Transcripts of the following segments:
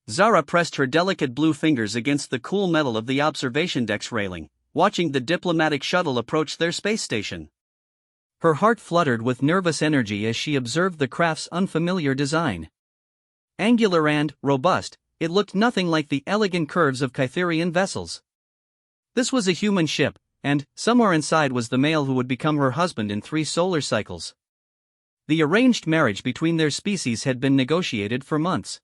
Zara pressed her delicate blue fingers against the cool metal of the observation deck's railing, watching the diplomatic shuttle approach their space station. Her heart fluttered with nervous energy as she observed the craft's unfamiliar design. Angular and robust, it looked nothing like the elegant curves of Kytherian vessels. This was a human ship, and somewhere inside was the male who would become her husband in 3 solar cycles. The arranged marriage between their species had been negotiated for months.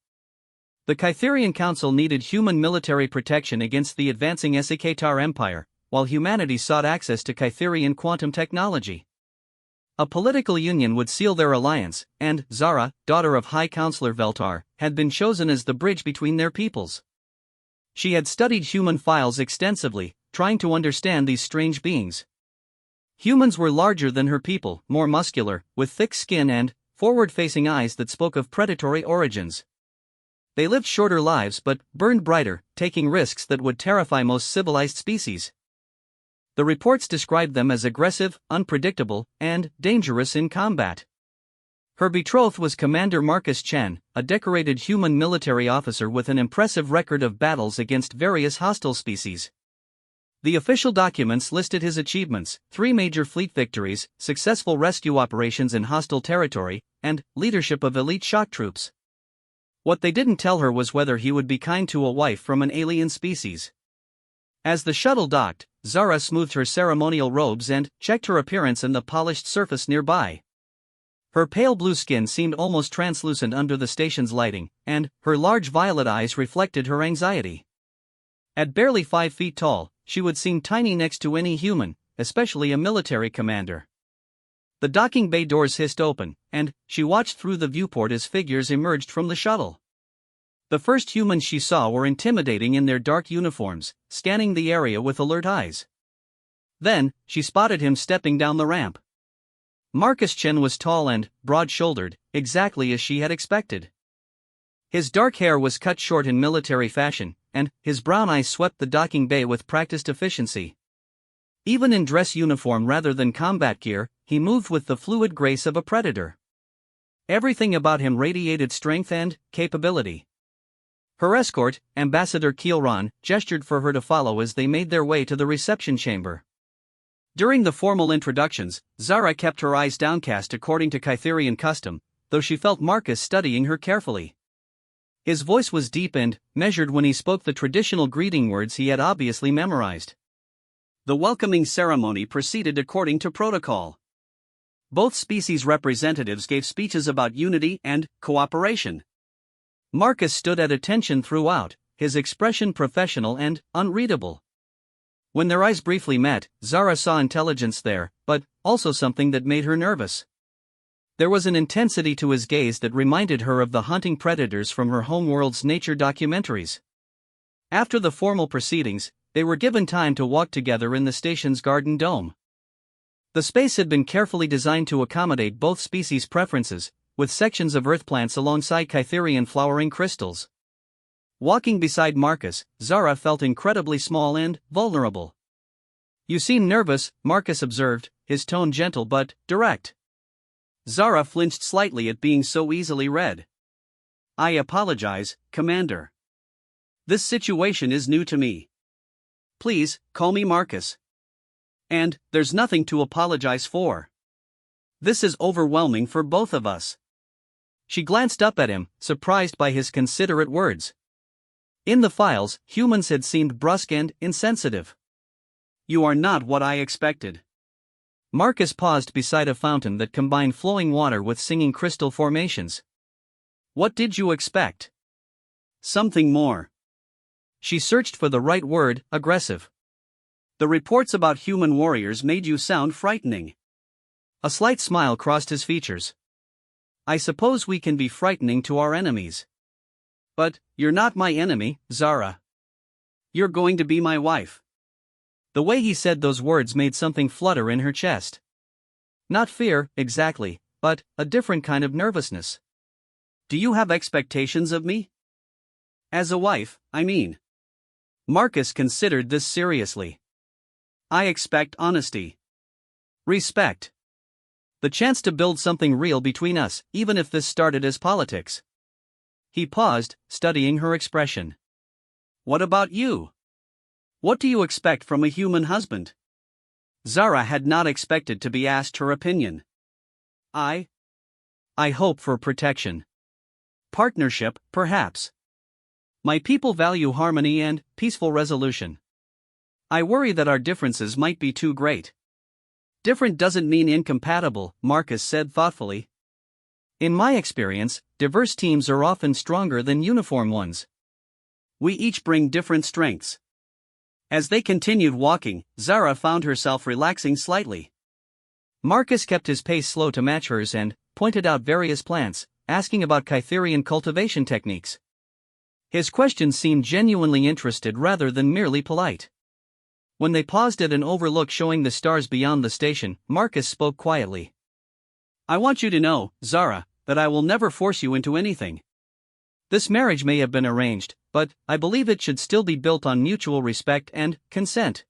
The Kytherian Council needed human military protection against the advancing Esikatar Empire, while humanity sought access to Kytherian quantum technology. A political union would seal their alliance, and Zara, daughter of High Counselor Veltar, had been chosen as the bridge between their peoples. She had studied human files extensively, trying to understand these strange beings. Humans were larger than her people, more muscular, with thick skin and forward-facing eyes that spoke of predatory origins. They lived shorter lives but burned brighter, taking risks that would terrify most civilized species. The reports described them as aggressive, unpredictable, and dangerous in combat. Her betrothed was Commander Marcus Chen, a decorated human military officer with an impressive record of battles against various hostile species. The official documents listed his achievements: 3 major fleet victories, successful rescue operations in hostile territory, and leadership of elite shock troops. What they didn't tell her was whether he would be kind to a wife from an alien species. As the shuttle docked, Zara smoothed her ceremonial robes and checked her appearance in the polished surface nearby. Her pale blue skin seemed almost translucent under the station's lighting, and her large violet eyes reflected her anxiety. At barely 5 feet tall, she would seem tiny next to any human, especially a military commander. The docking bay doors hissed open, and she watched through the viewport as figures emerged from the shuttle. The first humans she saw were intimidating in their dark uniforms, scanning the area with alert eyes. Then, she spotted him stepping down the ramp. Marcus Chen was tall and broad-shouldered, exactly as she had expected. His dark hair was cut short in military fashion, and his brown eyes swept the docking bay with practiced efficiency. Even in dress uniform rather than combat gear, he moved with the fluid grace of a predator. Everything about him radiated strength and capability. Her escort, Ambassador Kielran, gestured for her to follow as they made their way to the reception chamber. During the formal introductions, Zara kept her eyes downcast according to Kytherian custom, though she felt Marcus studying her carefully. His voice was deep and measured when he spoke the traditional greeting words he had obviously memorized. The welcoming ceremony proceeded according to protocol. Both species representatives gave speeches about unity and cooperation. Marcus stood at attention throughout, his expression professional and unreadable. When their eyes briefly met, Zara saw intelligence there, but also something that made her nervous. There was an intensity to his gaze that reminded her of the hunting predators from her homeworld's nature documentaries. After the formal proceedings, they were given time to walk together in the station's garden dome. The space had been carefully designed to accommodate both species' preferences, with sections of earth plants alongside Kytherian flowering crystals. Walking beside Marcus, Zara felt incredibly small and vulnerable. "You seem nervous," Marcus observed, his tone gentle but direct. Zara flinched slightly at being so easily read. "I apologize, Commander. This situation is new to me. Please, call me Marcus. And there's nothing to apologize for. This is overwhelming for both of us." She glanced up at him, surprised by his considerate words. In the files, humans had seemed brusque and insensitive. "You are not what I expected." Marcus paused beside a fountain that combined flowing water with singing crystal formations. "What did you expect?" "Something more." She searched for the right word: aggressive. "The reports about human warriors made you sound frightening." A slight smile crossed his features. "I suppose we can be frightening to our enemies. But you're not my enemy, Zara. You're going to be my wife." The way he said those words made something flutter in her chest. Not fear, exactly, but a different kind of nervousness. "Do you have expectations of me? As a wife, I mean." Marcus considered this seriously. "I expect honesty. Respect. The chance to build something real between us, even if this started as politics." He paused, studying her expression. What about you? What do you expect from a human husband? Zara had not expected to be asked her opinion. I hope for protection. Partnership, perhaps. My people value harmony and peaceful resolution. I worry that our differences might be too great. Different doesn't mean incompatible, Marcus said thoughtfully. In my experience, diverse teams are often stronger than uniform ones. We each bring different strengths. As they continued walking, Zara found herself relaxing slightly. Marcus kept his pace slow to match hers and pointed out various plants, asking about Kytherian cultivation techniques. His questions seemed genuinely interested rather than merely polite. When they paused at an overlook showing the stars beyond the station, Marcus spoke quietly. I want you to know, Zara, that I will never force you into anything. This marriage may have been arranged, but I believe it should still be built on mutual respect and consent.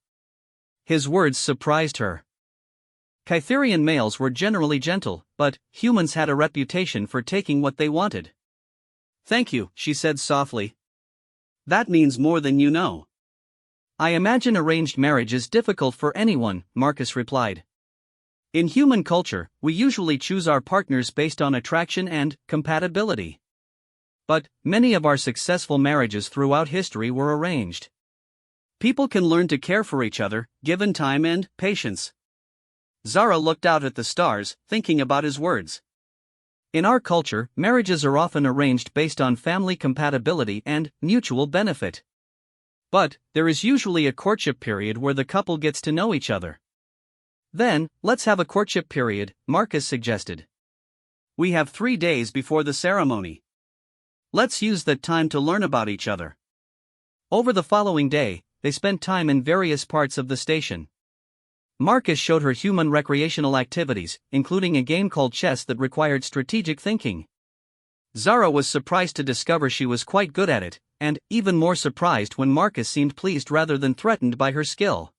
His words surprised her. Kytherian males were generally gentle, but humans had a reputation for taking what they wanted. Thank you, she said softly. That means more than you know. I imagine arranged marriage is difficult for anyone, Marcus replied. In human culture, we usually choose our partners based on attraction and compatibility. But many of our successful marriages throughout history were arranged. People can learn to care for each other, given time and patience. Zara looked out at the stars, thinking about his words. In our culture, marriages are often arranged based on family compatibility and mutual benefit. But there is usually a courtship period where the couple gets to know each other. Then, let's have a courtship period, Marcus suggested. We have 3 days before the ceremony. Let's use that time to learn about each other. Over the following day, they spent time in various parts of the station. Marcus showed her human recreational activities, including a game called chess that required strategic thinking. Zara was surprised to discover she was quite good at it, and even more surprised when Marcus seemed pleased rather than threatened by her skill.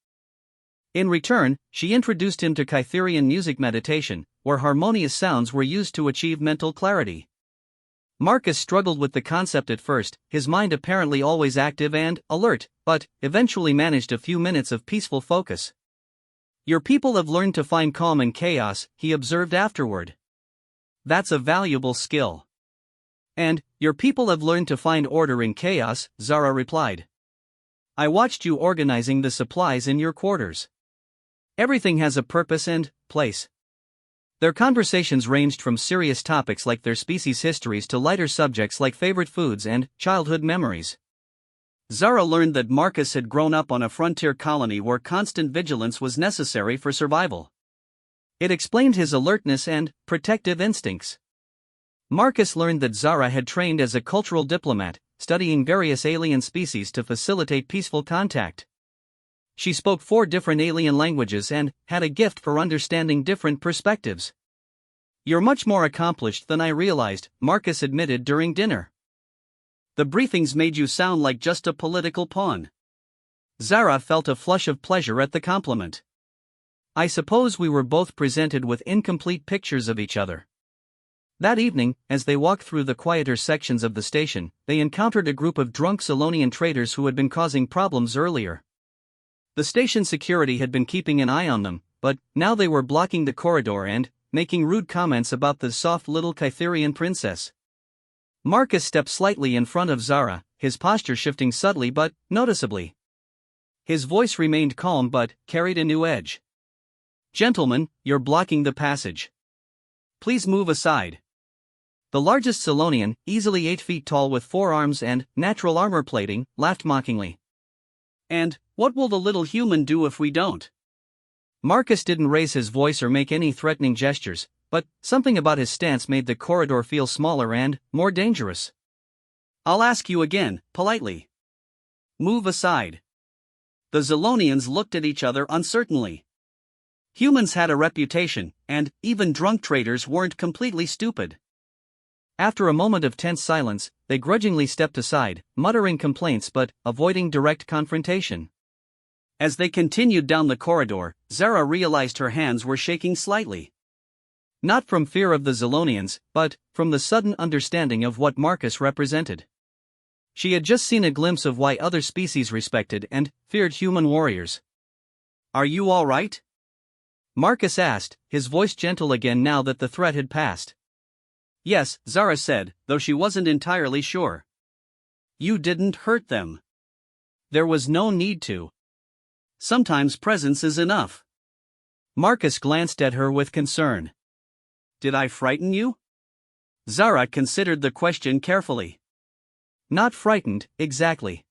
In return, she introduced him to Kytherian music meditation, where harmonious sounds were used to achieve mental clarity. Marcus struggled with the concept at first, his mind apparently always active and alert, but eventually managed a few minutes of peaceful focus. Your people have learned to find calm in chaos, he observed afterward. That's a valuable skill. And your people have learned to find order in chaos, Zara replied. I watched you organizing the supplies in your quarters. Everything has a purpose and place. Their conversations ranged from serious topics like their species' histories to lighter subjects like favorite foods and childhood memories. Zara learned that Marcus had grown up on a frontier colony where constant vigilance was necessary for survival. It explained his alertness and protective instincts. Marcus learned that Zara had trained as a cultural diplomat, studying various alien species to facilitate peaceful contact. She spoke 4 different alien languages and had a gift for understanding different perspectives. You're much more accomplished than I realized, Marcus admitted during dinner. The briefings made you sound like just a political pawn. Zara felt a flush of pleasure at the compliment. I suppose we were both presented with incomplete pictures of each other. That evening, as they walked through the quieter sections of the station, they encountered a group of drunk Solonian traders who had been causing problems earlier. The station security had been keeping an eye on them, but now they were blocking the corridor and making rude comments about the soft little Kytherian princess. Marcus stepped slightly in front of Zara, his posture shifting subtly but noticeably. His voice remained calm but carried a new edge. Gentlemen, you're blocking the passage. Please move aside. The largest Solonian, easily 8 feet tall with 4 arms and natural armor plating, laughed mockingly. And what will the little human do if we don't? Marcus didn't raise his voice or make any threatening gestures, but something about his stance made the corridor feel smaller and more dangerous. I'll ask you again, politely. Move aside. The Zolonians looked at each other uncertainly. Humans had a reputation, and even drunk traders weren't completely stupid. After a moment of tense silence, they grudgingly stepped aside, muttering complaints but avoiding direct confrontation. As they continued down the corridor, Zara realized her hands were shaking slightly. Not from fear of the Zilonians, but from the sudden understanding of what Marcus represented. She had just seen a glimpse of why other species respected and feared human warriors. "Are you all right?" Marcus asked, his voice gentle again now that the threat had passed. "Yes," Zara said, though she wasn't entirely sure. "You didn't hurt them. There was no need to. Sometimes presence is enough." Marcus glanced at her with concern. "Did I frighten you?" Zara considered the question carefully. "Not frightened, exactly.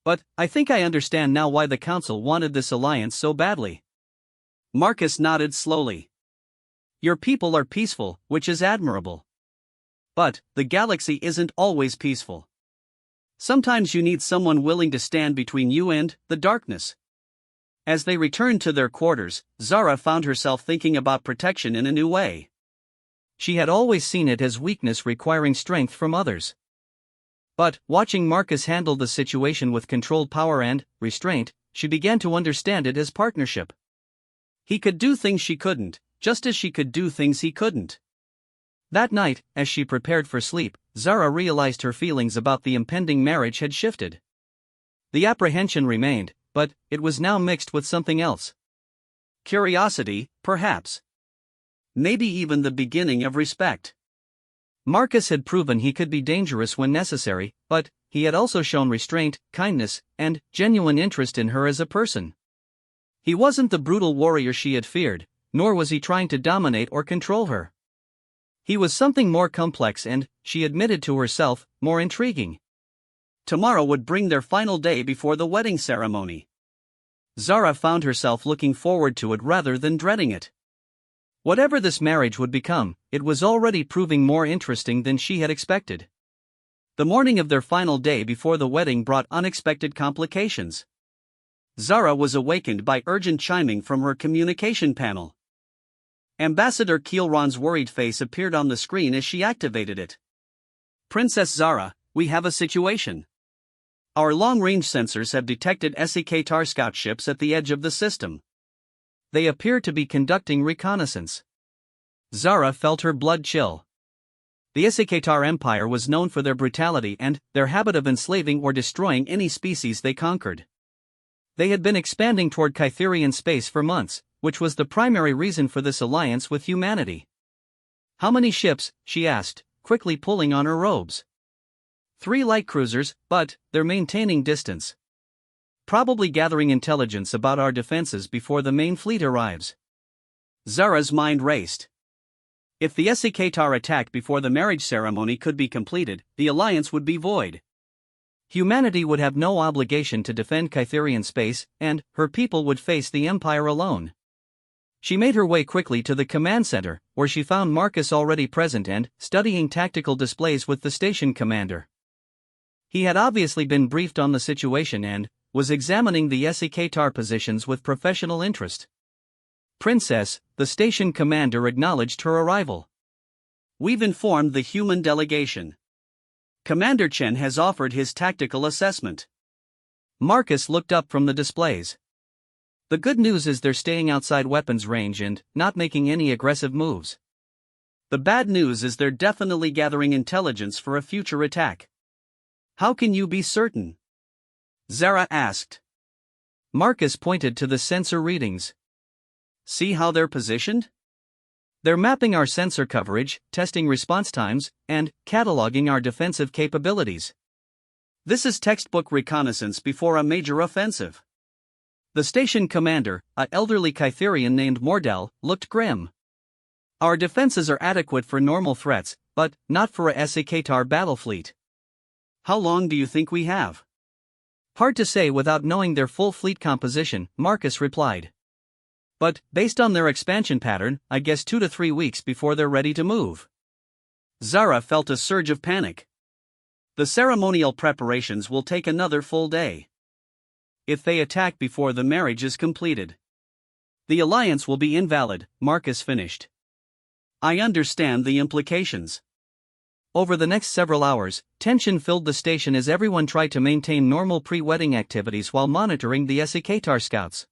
But I think I understand now why the Council wanted this alliance so badly." Marcus nodded slowly. "Your people are peaceful, which is admirable. But the galaxy isn't always peaceful. Sometimes you need someone willing to stand between you and the darkness." As they returned to their quarters, Zara found herself thinking about protection in a new way. She had always seen it as weakness requiring strength from others. But, watching Marcus handle the situation with controlled power and restraint, she began to understand it as partnership. He could do things she couldn't, just as she could do things he couldn't. That night, as she prepared for sleep, Zara realized her feelings about the impending marriage had shifted. The apprehension remained, but it was now mixed with something else. Curiosity, perhaps. Maybe even the beginning of respect. Marcus had proven he could be dangerous when necessary, but he had also shown restraint, kindness, and genuine interest in her as a person. He wasn't the brutal warrior she had feared, nor was he trying to dominate or control her. He was something more complex and, she admitted to herself, more intriguing. Tomorrow would bring their final day before the wedding ceremony. Zara found herself looking forward to it rather than dreading it. Whatever this marriage would become, it was already proving more interesting than she had expected. The morning of their final day before the wedding brought unexpected complications. Zara was awakened by urgent chiming from her communication panel. Ambassador Kielron's worried face appeared on the screen as she activated it. "Princess Zara, we have a situation. Our long-range sensors have detected SEK-TAR scout ships at the edge of the system. They appear to be conducting reconnaissance." Zara felt her blood chill. The SEK-TAR Empire was known for their brutality and their habit of enslaving or destroying any species they conquered. They had been expanding toward Kytherian space for months, which was the primary reason for this alliance with humanity. "How many ships?" she asked, quickly pulling on her robes. 3 light cruisers, but they're maintaining distance. Probably gathering intelligence about our defenses before the main fleet arrives." Zara's mind raced. If the SEK-TAR attack before the marriage ceremony could be completed, the alliance would be void. Humanity would have no obligation to defend Kytherian space, and her people would face the Empire alone. She made her way quickly to the command center, where she found Marcus already present and studying tactical displays with the station commander. He had obviously been briefed on the situation and was examining the SEK-TAR positions with professional interest. "Princess," the station commander acknowledged her arrival. "We've informed the human delegation. Commander Chen has offered his tactical assessment." Marcus looked up from the displays. "The good news is they're staying outside weapons range and not making any aggressive moves. The bad news is they're definitely gathering intelligence for a future attack." "How can you be certain?" Zara asked. Marcus pointed to the sensor readings. "See how they're positioned? They're mapping our sensor coverage, testing response times, and cataloging our defensive capabilities. This is textbook reconnaissance before a major offensive." The station commander, an elderly Kytherian named Mordell, looked grim. "Our defenses are adequate for normal threats, but not for a SEK-TAR battle fleet." "How long do you think we have?" "Hard to say without knowing their full fleet composition," Marcus replied. "But, based on their expansion pattern, I guess 2 to 3 weeks before they're ready to move." Zara felt a surge of panic. The ceremonial preparations will take another full day. If they attack before the marriage is completed, the alliance will be invalid, Marcus finished. "I understand the implications." Over the next several hours, tension filled the station as everyone tried to maintain normal pre-wedding activities while monitoring the SEK-TAR scouts.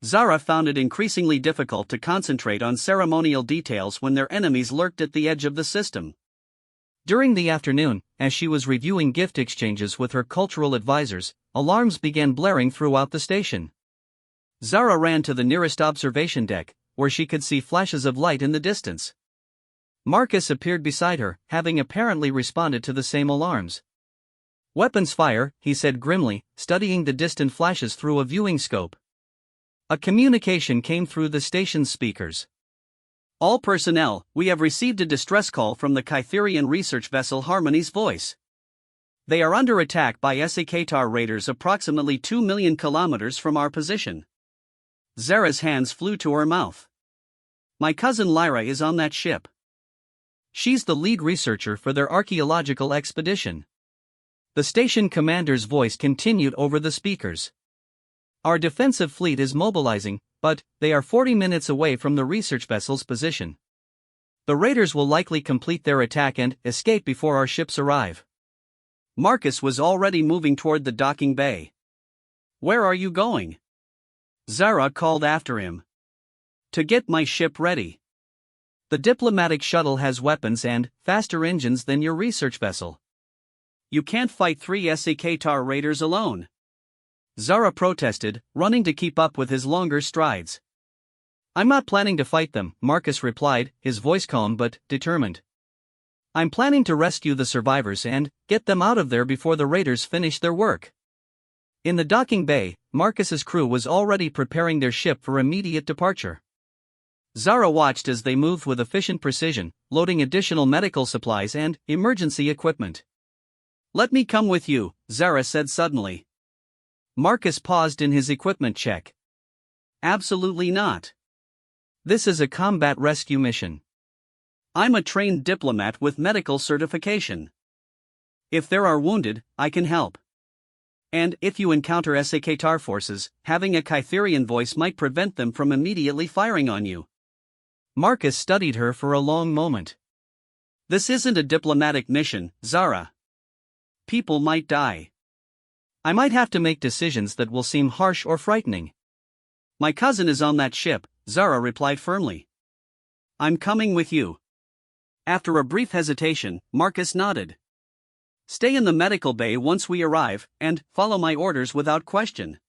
Zara found it increasingly difficult to concentrate on ceremonial details when their enemies lurked at the edge of the system. During the afternoon, as she was reviewing gift exchanges with her cultural advisors, alarms began blaring throughout the station. Zara ran to the nearest observation deck, where she could see flashes of light in the distance. Marcus appeared beside her, having apparently responded to the same alarms. "Weapons fire," he said grimly, studying the distant flashes through a viewing scope. A communication came through the station's speakers. "All personnel, we have received a distress call from the Kytherian research vessel Harmony's Voice. They are under attack by Esikatar raiders approximately 2 million kilometers from our position." Zara's hands flew to her mouth. "My cousin Lyra is on that ship. She's the lead researcher for their archaeological expedition." The station commander's voice continued over the speakers. "Our defensive fleet is mobilizing, but they are 40 minutes away from the research vessel's position. The raiders will likely complete their attack and escape before our ships arrive." Marcus was already moving toward the docking bay. "Where are you going?" Zara called after him. "To get my ship ready. The diplomatic shuttle has weapons and faster engines than your research vessel. You can't fight 3 Esikatar raiders alone." Zara protested, running to keep up with his longer strides. "I'm not planning to fight them," Marcus replied, his voice calm but determined. "I'm planning to rescue the survivors and get them out of there before the raiders finish their work." In the docking bay, Marcus's crew was already preparing their ship for immediate departure. Zara watched as they moved with efficient precision, loading additional medical supplies and emergency equipment. "Let me come with you," Zara said suddenly. Marcus paused in his equipment check. "Absolutely not. This is a combat rescue mission. I'm a trained diplomat with medical certification. If there are wounded, I can help. And if you encounter Esikatar forces, having a Kytherian voice might prevent them from immediately firing on you." Marcus studied her for a long moment. "This isn't a diplomatic mission, Zara. People might die. I might have to make decisions that will seem harsh or frightening." "My cousin is on that ship," Zara replied firmly. "I'm coming with you." After a brief hesitation, Marcus nodded. "Stay in the medical bay once we arrive, and follow my orders without question.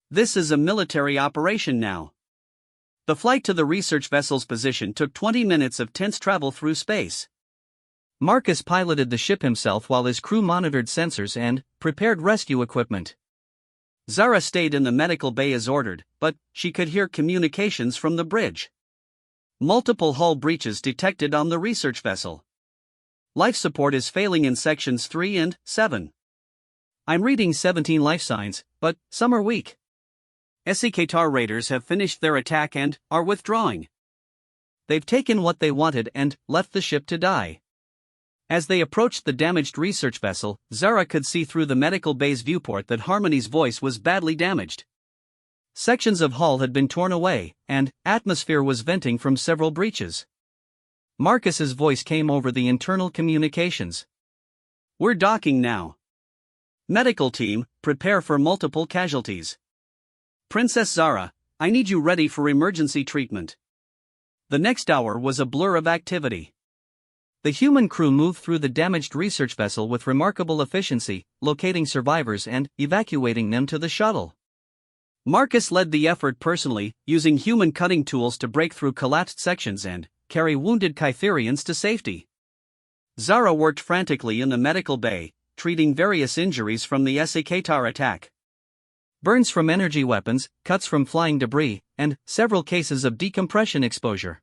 This is a military operation now." The flight to the research vessel's position took 20 minutes of tense travel through space. Marcus piloted the ship himself while his crew monitored sensors and prepared rescue equipment. Zara stayed in the medical bay as ordered, but she could hear communications from the bridge. Multiple hull breaches detected on the research vessel. Life support is failing in sections 3 and 7. I'm reading 17 life signs, but some are weak. Esikatar raiders have finished their attack and are withdrawing. They've taken what they wanted and left the ship to die. As they approached the damaged research vessel, Zara could see through the medical bay's viewport that Harmony's Voice was badly damaged. Sections of hull had been torn away, and atmosphere was venting from several breaches. Marcus's voice came over the internal communications. "We're docking now. Medical team, prepare for multiple casualties. Princess Zara, I need you ready for emergency treatment." The next hour was a blur of activity. The human crew moved through the damaged research vessel with remarkable efficiency, locating survivors and evacuating them to the shuttle. Marcus led the effort personally, using human cutting tools to break through collapsed sections and carry wounded Kytherians to safety. Zara worked frantically in the medical bay, treating various injuries from the Esikatar attack. Burns from energy weapons, cuts from flying debris, and several cases of decompression exposure.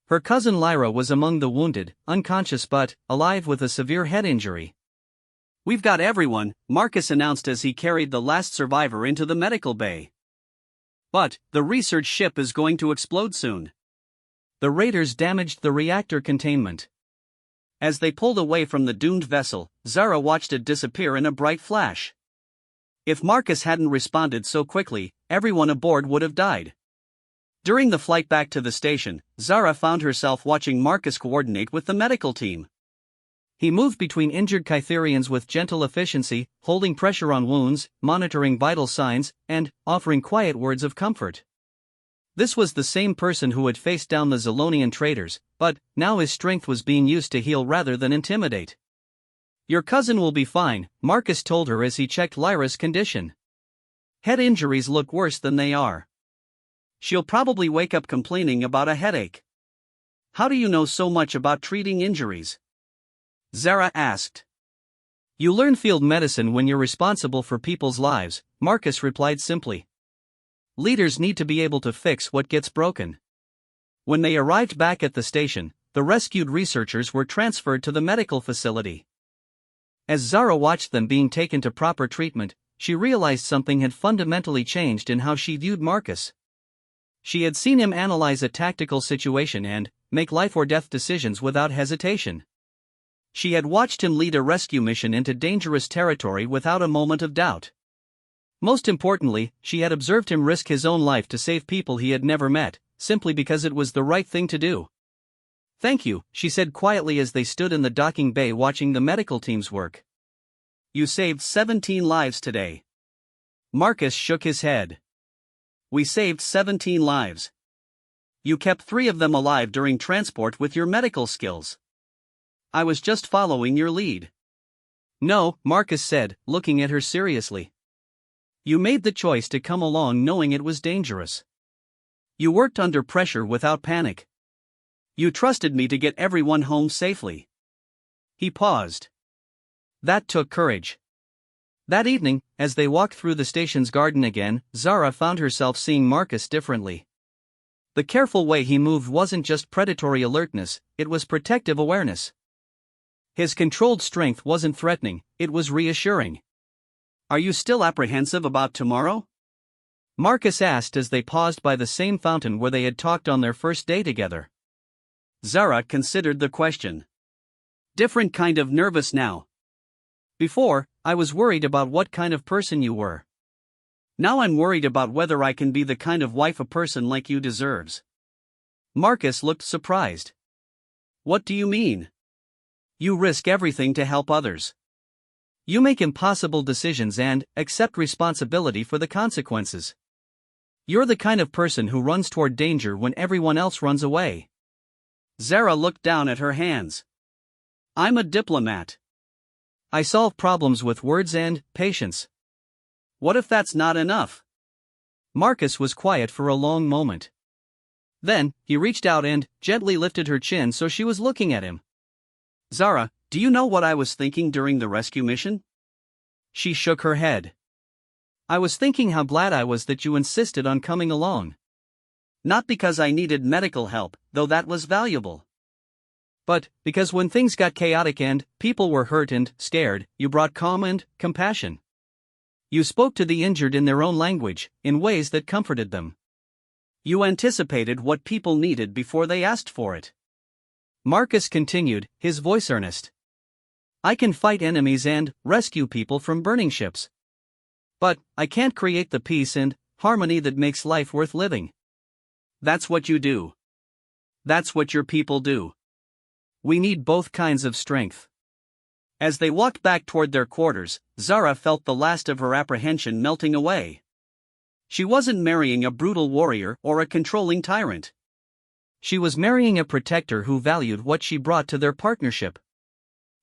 Her cousin Lyra was among the wounded, unconscious but alive with a severe head injury. "We've got everyone," Marcus announced as he carried the last survivor into the medical bay. "But the research ship is going to explode soon. The raiders damaged the reactor containment." As they pulled away from the doomed vessel, Zara watched it disappear in a bright flash. If Marcus hadn't responded so quickly, everyone aboard would have died. During the flight back to the station, Zara found herself watching Marcus coordinate with the medical team. He moved between injured Kytherians with gentle efficiency, holding pressure on wounds, monitoring vital signs, and offering quiet words of comfort. This was the same person who had faced down the Zolonian traitors, but now his strength was being used to heal rather than intimidate. "Your cousin will be fine," Marcus told her as he checked Lyra's condition. "Head injuries look worse than they are. She'll probably wake up complaining about a headache." "How do you know so much about treating injuries?" Zara asked. "You learn field medicine when you're responsible for people's lives," Marcus replied simply. "Leaders need to be able to fix what gets broken." When they arrived back at the station, the rescued researchers were transferred to the medical facility. As Zara watched them being taken to proper treatment, she realized something had fundamentally changed in how she viewed Marcus. She had seen him analyze a tactical situation and make life-or-death decisions without hesitation. She had watched him lead a rescue mission into dangerous territory without a moment of doubt. Most importantly, she had observed him risk his own life to save people he had never met, simply because it was the right thing to do. "Thank you," she said quietly as they stood in the docking bay watching the medical team's work. "You saved 17 lives today." Marcus shook his head. "We saved 17 lives. You kept 3 of them alive during transport with your medical skills. I was just following your lead." "No," Marcus said, looking at her seriously. "You made the choice to come along knowing it was dangerous. You worked under pressure without panic. You trusted me to get everyone home safely." He paused. That took courage. That evening, as they walked through the station's garden again, Zara found herself seeing Marcus differently. The careful way he moved wasn't just predatory alertness, it was protective awareness. His controlled strength wasn't threatening, it was reassuring. "Are you still apprehensive about tomorrow?" Marcus asked as they paused by the same fountain where they had talked on their first day together. Zara considered the question. "Different kind of nervous now. Before, I was worried about what kind of person you were. Now I'm worried about whether I can be the kind of wife a person like you deserves." Marcus looked surprised. "What do you mean?" "You risk everything to help others. You make impossible decisions and accept responsibility for the consequences. You're the kind of person who runs toward danger when everyone else runs away." Zara looked down at her hands. "I'm a diplomat. I solve problems with words and patience." "What if that's not enough?" Marcus was quiet for a long moment. Then, he reached out and gently lifted her chin so she was looking at him. "Zara, do you know what I was thinking during the rescue mission?" She shook her head. "I was thinking how glad I was that you insisted on coming along. Not because I needed medical help, though that was valuable. But because when things got chaotic and people were hurt and scared, you brought calm and compassion. You spoke to the injured in their own language, in ways that comforted them. You anticipated what people needed before they asked for it." Marcus continued, his voice earnest. "I can fight enemies and rescue people from burning ships. But I can't create the peace and harmony that makes life worth living." "That's what you do. That's what your people do. We need both kinds of strength." As they walked back toward their quarters, Zara felt the last of her apprehension melting away. She wasn't marrying a brutal warrior or a controlling tyrant. She was marrying a protector who valued what she brought to their partnership.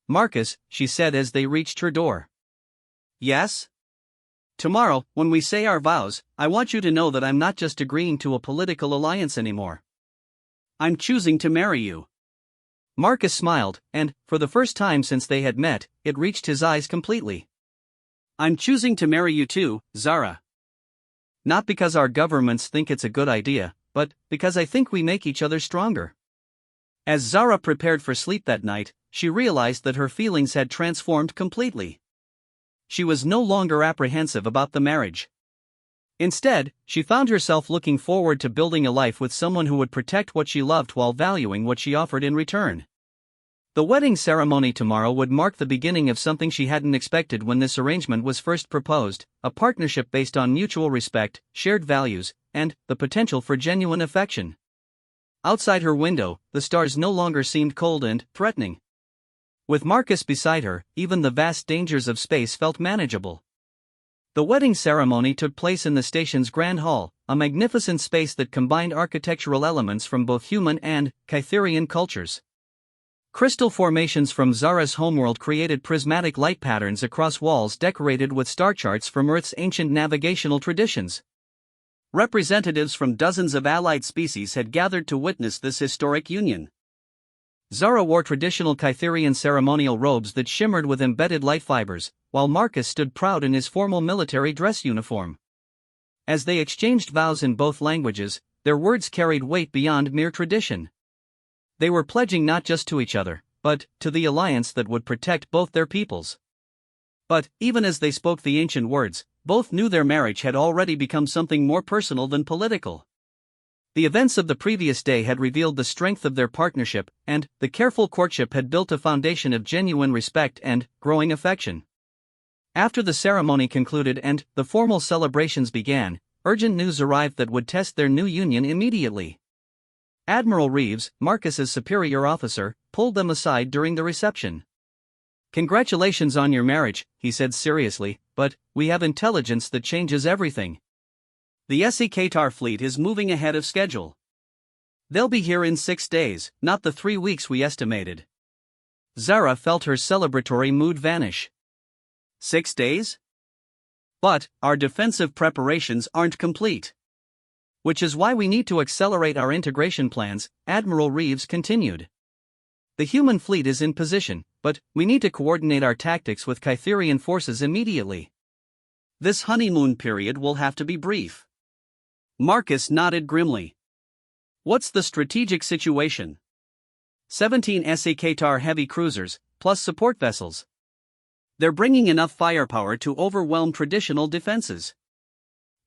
"Marcus," she said as they reached her door. "Yes?" "Tomorrow, when we say our vows, I want you to know that I'm not just agreeing to a political alliance anymore. I'm choosing to marry you." Marcus smiled, and, for the first time since they had met, it reached his eyes completely. "I'm choosing to marry you too, Zara. Not because our governments think it's a good idea, but because I think we make each other stronger." As Zara prepared for sleep that night, she realized that her feelings had transformed completely. She was no longer apprehensive about the marriage. Instead, she found herself looking forward to building a life with someone who would protect what she loved while valuing what she offered in return. The wedding ceremony tomorrow would mark the beginning of something she hadn't expected when this arrangement was first proposed, a partnership based on mutual respect, shared values, and the potential for genuine affection. Outside her window, the stars no longer seemed cold and threatening. With Marcus beside her, even the vast dangers of space felt manageable. The wedding ceremony took place in the station's Grand Hall, a magnificent space that combined architectural elements from both human and Kytherian cultures. Crystal formations from Zara's homeworld created prismatic light patterns across walls decorated with star charts from Earth's ancient navigational traditions. Representatives from dozens of allied species had gathered to witness this historic union. Zara wore traditional Kytherian ceremonial robes that shimmered with embedded light fibers, while Marcus stood proud in his formal military dress uniform. As they exchanged vows in both languages, their words carried weight beyond mere tradition. They were pledging not just to each other, but to the alliance that would protect both their peoples. But, even as they spoke the ancient words, both knew their marriage had already become something more personal than political. The events of the previous day had revealed the strength of their partnership, and the careful courtship had built a foundation of genuine respect and growing affection. After the ceremony concluded and the formal celebrations began, urgent news arrived that would test their new union immediately. Admiral Reeves, Marcus's superior officer, pulled them aside during the reception. "Congratulations on your marriage," he said seriously, "but we have intelligence that changes everything. The SEKTAR fleet is moving ahead of schedule. They'll be here in 6 days, not the 3 weeks we estimated." Zara felt her celebratory mood vanish. 6 days? But our defensive preparations aren't complete. Which is why we need to accelerate our integration plans, Admiral Reeves continued. The human fleet is in position, but we need to coordinate our tactics with Kytherian forces immediately. This honeymoon period will have to be brief. Marcus nodded grimly. What's the strategic situation? 17 SEKTAR heavy cruisers, plus support vessels. They're bringing enough firepower to overwhelm traditional defenses.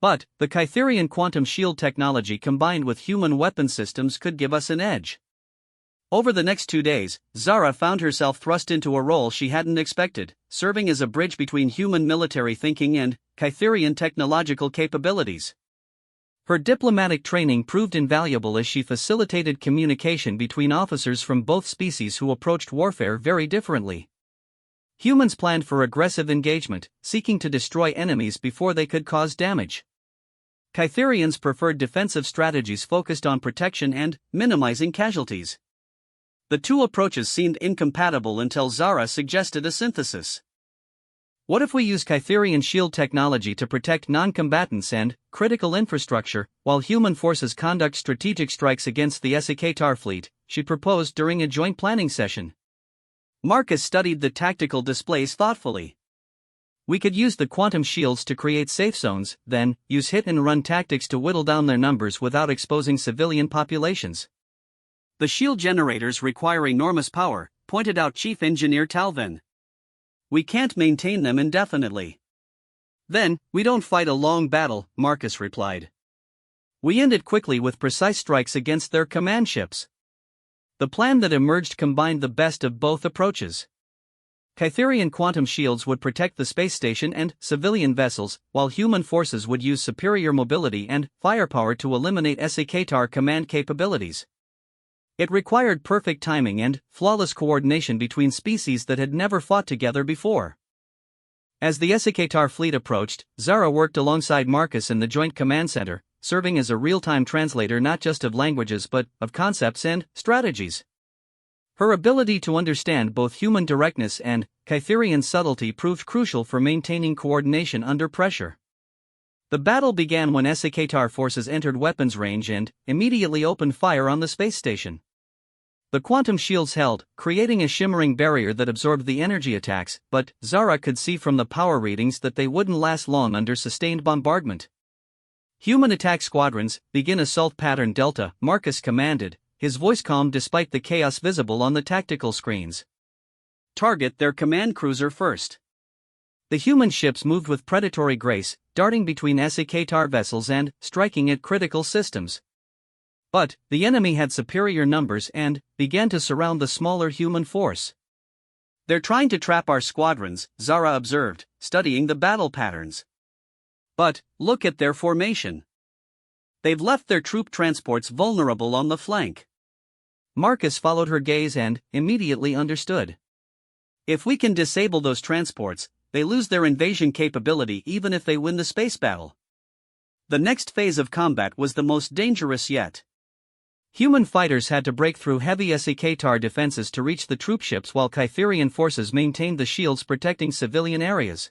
But the Kytherian quantum shield technology combined with human weapon systems could give us an edge. Over the next 2 days, Zara found herself thrust into a role she hadn't expected, serving as a bridge between human military thinking and Kytherian technological capabilities. Her diplomatic training proved invaluable as she facilitated communication between officers from both species who approached warfare very differently. Humans planned for aggressive engagement, seeking to destroy enemies before they could cause damage. Kytherians preferred defensive strategies focused on protection and minimizing casualties. The two approaches seemed incompatible until Zara suggested a synthesis. What if we use Kytherian shield technology to protect non-combatants and critical infrastructure, while human forces conduct strategic strikes against the SEKTAR fleet, she proposed during a joint planning session. Marcus studied the tactical displays thoughtfully. We could use the quantum shields to create safe zones, then use hit-and-run tactics to whittle down their numbers without exposing civilian populations. The shield generators require enormous power, pointed out Chief Engineer Talvin. We can't maintain them indefinitely. Then, we don't fight a long battle, Marcus replied. We end it quickly with precise strikes against their command ships. The plan that emerged combined the best of both approaches. Kytherian quantum shields would protect the space station and civilian vessels, while human forces would use superior mobility and firepower to eliminate SEKTAR command capabilities. It required perfect timing and flawless coordination between species that had never fought together before. As the SEKTAR fleet approached, Zara worked alongside Marcus in the Joint Command Center, serving as a real-time translator not just of languages but of concepts and strategies. Her ability to understand both human directness and Kytherian subtlety proved crucial for maintaining coordination under pressure. The battle began when SEKTAR forces entered weapons range and immediately opened fire on the space station. The quantum shields held, creating a shimmering barrier that absorbed the energy attacks, but Zara could see from the power readings that they wouldn't last long under sustained bombardment. Human attack squadrons, begin assault pattern Delta, Marcus commanded, his voice calm despite the chaos visible on the tactical screens. Target their command cruiser first. The human ships moved with predatory grace, darting between SEKTAR vessels and striking at critical systems. But the enemy had superior numbers and began to surround the smaller human force. They're trying to trap our squadrons, Zara observed, studying the battle patterns. But look at their formation. They've left their troop transports vulnerable on the flank. Marcus followed her gaze and immediately understood. If we can disable those transports, they lose their invasion capability even if they win the space battle. The next phase of combat was the most dangerous yet. Human fighters had to break through heavy SCKTAR defenses to reach the troopships while Kytherian forces maintained the shields protecting civilian areas.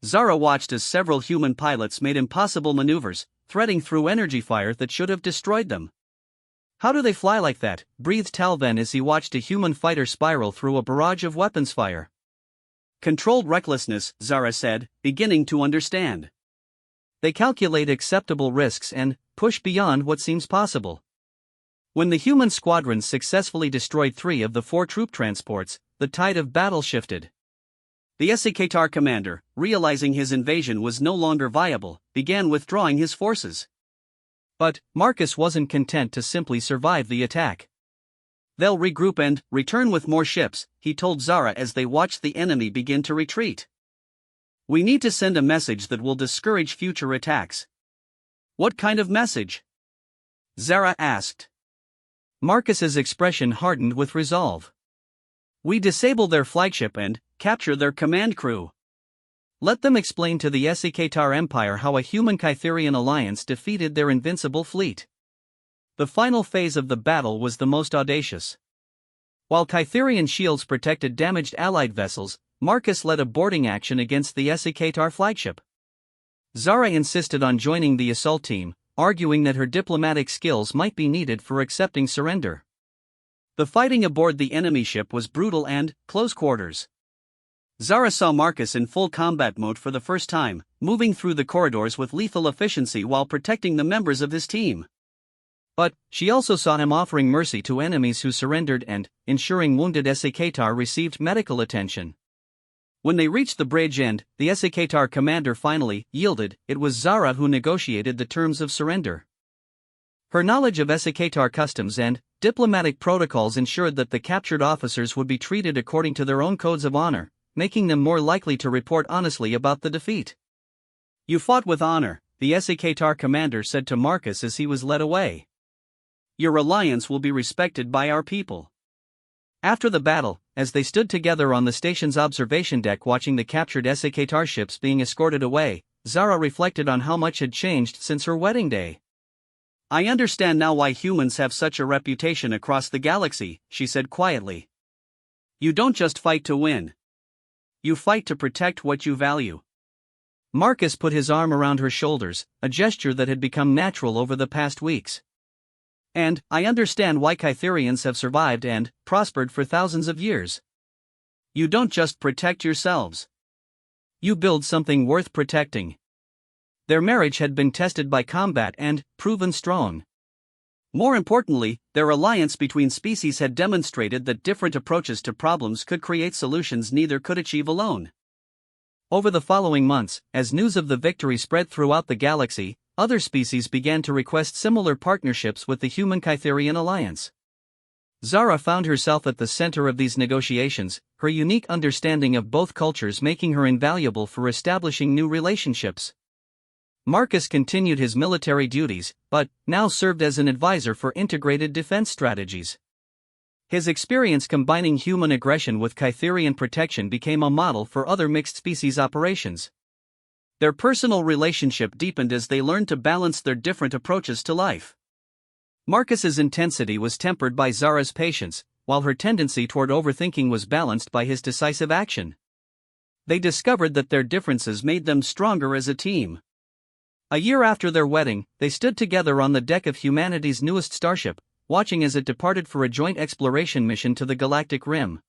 Zara watched as several human pilots made impossible maneuvers, threading through energy fire that should have destroyed them. "How do they fly like that?" breathed Talven as he watched a human fighter spiral through a barrage of weapons fire. "Controlled recklessness," Zara said, beginning to understand. "They calculate acceptable risks and push beyond what seems possible." When the human squadrons successfully destroyed 3 of the 4 troop transports, the tide of battle shifted. The SCKTAR commander, realizing his invasion was no longer viable, began withdrawing his forces. But Marcus wasn't content to simply survive the attack. "They'll regroup and return with more ships," he told Zara as they watched the enemy begin to retreat. "We need to send a message that will discourage future attacks." "What kind of message?" Zara asked. Marcus's expression hardened with resolve. "We disable their flagship and capture their command crew. Let them explain to the SCKTAR Empire how a human Kytherian alliance defeated their invincible fleet." The final phase of the battle was the most audacious. While Kytherian shields protected damaged Allied vessels, Marcus led a boarding action against the SCKTAR flagship. Zara insisted on joining the assault team, arguing that her diplomatic skills might be needed for accepting surrender. The fighting aboard the enemy ship was brutal and close quarters. Zara saw Marcus in full combat mode for the first time, moving through the corridors with lethal efficiency while protecting the members of his team. But she also saw him offering mercy to enemies who surrendered and ensuring wounded SCKTAR received medical attention. When they reached the bridge end, the SCKTAR commander finally yielded. It was Zara who negotiated the terms of surrender. Her knowledge of SCKTAR customs and diplomatic protocols ensured that the captured officers would be treated according to their own codes of honor, making them more likely to report honestly about the defeat. "You fought with honor," the SCKTAR commander said to Marcus as he was led away. "Your alliance will be respected by our people." After the battle, as they stood together on the station's observation deck watching the captured SCKTAR ships being escorted away, Zara reflected on how much had changed since her wedding day. "I understand now why humans have such a reputation across the galaxy," she said quietly. "You don't just fight to win. You fight to protect what you value." Marcus put his arm around her shoulders, a gesture that had become natural over the past weeks. "And I understand why Kytherians have survived and prospered for thousands of years. You don't just protect yourselves. You build something worth protecting." Their marriage had been tested by combat and proven strong. More importantly, their alliance between species had demonstrated that different approaches to problems could create solutions neither could achieve alone. Over the following months, as news of the victory spread throughout the galaxy, other species began to request similar partnerships with the human Kytherian alliance. Zara found herself at the center of these negotiations, her unique understanding of both cultures making her invaluable for establishing new relationships. Marcus continued his military duties, but now served as an advisor for integrated defense strategies. His experience combining human aggression with Kytherian protection became a model for other mixed-species operations. Their personal relationship deepened as they learned to balance their different approaches to life. Marcus's intensity was tempered by Zara's patience, while her tendency toward overthinking was balanced by his decisive action. They discovered that their differences made them stronger as a team. A year after their wedding, they stood together on the deck of humanity's newest starship, watching as it departed for a joint exploration mission to the galactic rim.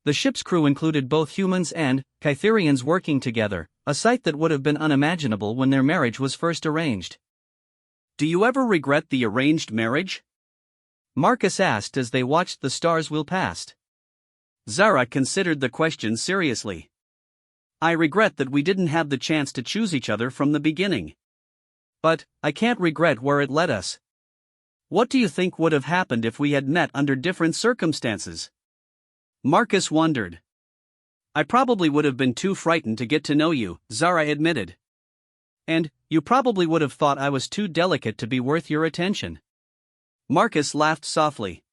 The ship's crew included both humans and Kytherians working together, a sight that would have been unimaginable when their marriage was first arranged. "Do you ever regret the arranged marriage?" Marcus asked as they watched the stars wheel past. Zara considered the question seriously. "I regret that we didn't have the chance to choose each other from the beginning. But I can't regret where it led us." "What do you think would have happened if we had met under different circumstances?" Marcus wondered. "I probably would have been too frightened to get to know you," Zara admitted. "And you probably would have thought I was too delicate to be worth your attention." Marcus laughed softly.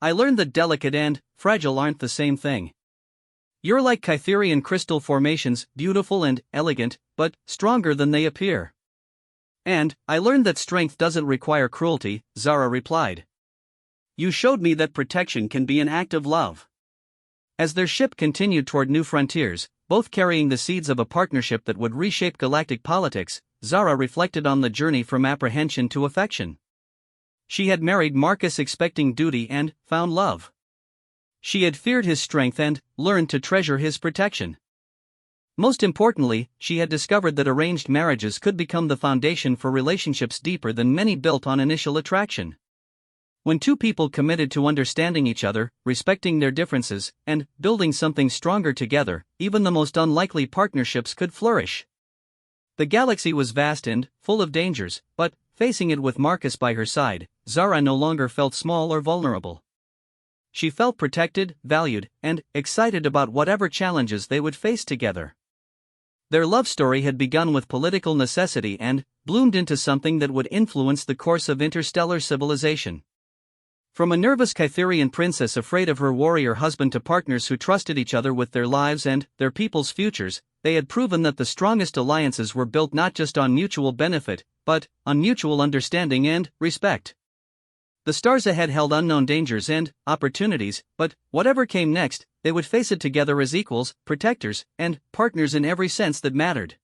"I learned that delicate and fragile aren't the same thing. You're like Kytherian crystal formations, beautiful and elegant, but stronger than they appear. And I learned that strength doesn't require cruelty, Zara replied. You showed me that protection can be an act of love. As their ship continued toward new frontiers, both carrying the seeds of a partnership that would reshape galactic politics, Zara reflected on the journey from apprehension to affection. She had married Marcus expecting duty and found love. She had feared his strength and learned to treasure his protection. Most importantly, she had discovered that arranged marriages could become the foundation for relationships deeper than many built on initial attraction. When two people committed to understanding each other, respecting their differences, and building something stronger together, even the most unlikely partnerships could flourish. The galaxy was vast and full of dangers, but, facing it with Marcus by her side, Zara no longer felt small or vulnerable. She felt protected, valued, and excited about whatever challenges they would face together. Their love story had begun with political necessity and bloomed into something that would influence the course of interstellar civilization. From a nervous Kytherian princess afraid of her warrior husband to partners who trusted each other with their lives and their people's futures, they had proven that the strongest alliances were built not just on mutual benefit, but on mutual understanding and respect. The stars ahead held unknown dangers and opportunities, but whatever came next, they would face it together as equals, protectors, and partners in every sense that mattered.